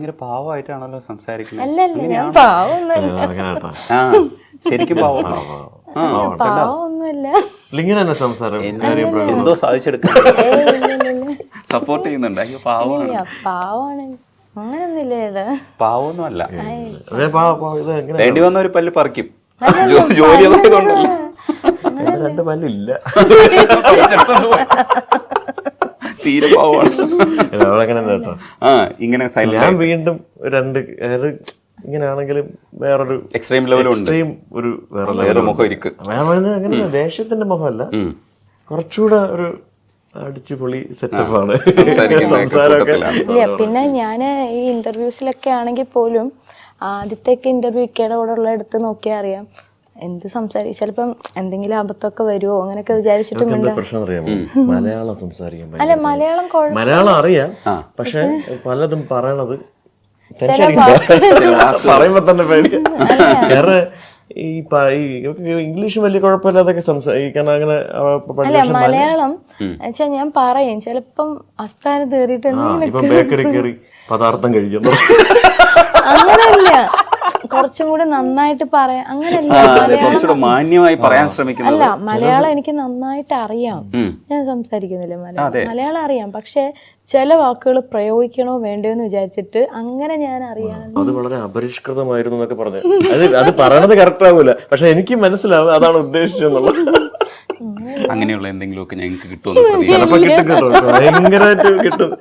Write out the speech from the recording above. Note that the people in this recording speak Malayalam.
ഭയങ്കര പാവമായിട്ടാണല്ലോ സംസാരിക്കുന്നത്. അല്ലല്ല, ഞാൻ പാവൊന്നുമല്ല. ആ ശരിക്കും പാവം. പാവൊന്നുമല്ല. ഇങ്ങനെ സംസാരം എന്തോ സാധിച്ചെടുക്കാൻ സപ്പോർട്ട് ചെയ്യുന്നുണ്ട്. അയ്യോ പാവമാണ്. പാവാണ് അങ്ങനൊന്നുമില്ല. പാവൊന്നും അല്ല. ഇത് വേണ്ടി വന്ന ഒരു പല്ല് പറിക്കും. ജോലി കൊണ്ടല്ല. രണ്ട് പല്ലില്ല. തീരെ പാവമാണ്. അവളെങ്ങനെ കേട്ടോ. ഇങ്ങനെ ഞാൻ വീണ്ടും രണ്ട് ഇങ്ങനെയാണെങ്കിലും വേറൊരു എക്സ്ട്രീം ലെവലുണ്ട്. ഒരു വേറെ മുഖം ഇരിക്കും. അങ്ങനെ ദേഷ്യത്തിന്റെ മുഖമല്ല, കുറച്ചുകൂടെ ഒരു അടിച്ചു പൊളി സെറ്റപ്പാണ് സംസാരമൊക്കെ. ഇല്ല, പിന്നെ ഞാൻ ഈ ഇന്റർവ്യൂസിലൊക്കെ ആണെങ്കിൽ പോലും ആദ്യത്തേക്ക് ഇന്റർവ്യൂ ഇക്കയുടെ കൂടെ ഉള്ള എടുത്ത് നോക്കിയാൽ അറിയാം എന്ത് സംസാരിക്കും. ചിലപ്പം എന്തെങ്കിലും അബദ്ധമൊക്കെ വരുമോ അങ്ങനെയൊക്കെ വിചാരിച്ചിട്ടുമില്ല. പ്രശ്നം അറിയാമോ, മലയാളം സംസാരിക്കാൻ അല്ല മലയാളം അറിയാം, പക്ഷെ പലതും പറയണത് ചില പറയുമ്പോ തന്നെ പേടി. കാരണം ഇംഗ്ലീഷ് വലിയ കുഴപ്പമില്ലാതൊക്കെ സംസാരിക്കാൻ അങ്ങനെ. അല്ല മലയാളം വെച്ചാ ഞാൻ പറയും ചിലപ്പം അസ്ഥാനം കയറിയിട്ട് ഇപ്പൊ ബേക്കറി കയറി പദാർത്ഥം കഴിക്കുന്നു അങ്ങനല്ല, കുറച്ചും കൂടെ നന്നായിട്ട് പറയാം. അങ്ങനല്ല, മാന്യമായി പറയാൻ ശ്രമിക്കുന്നത്. അല്ല മലയാളം എനിക്ക് നന്നായിട്ട് അറിയാം, ഞാൻ സംസാരിക്കുന്നില്ല മലയാളം അറിയാം, പക്ഷെ ചില വാക്കുകൾ പ്രയോഗിക്കണോ വേണ്ടോ എന്ന് വിചാരിച്ചിട്ട് അങ്ങനെ ഞാൻ അറിയാൻ. അത് വളരെ അപരിഷ്കൃതമായിരുന്നു എന്നൊക്കെ പറഞ്ഞു. അത് പറയണത് കറക്റ്റ് ആവൂല, പക്ഷെ എനിക്ക് മനസ്സിലാവും അതാണ് ഉദ്ദേശിച്ചെന്നുള്ളത്. അങ്ങനെയുള്ള എന്തെങ്കിലുമൊക്കെ ഞങ്ങൾക്ക് കിട്ടുമെന്ന് ചിലപ്പോ കിട്ടും കേട്ടോ, ഭയങ്കരമായിട്ട് കിട്ടും.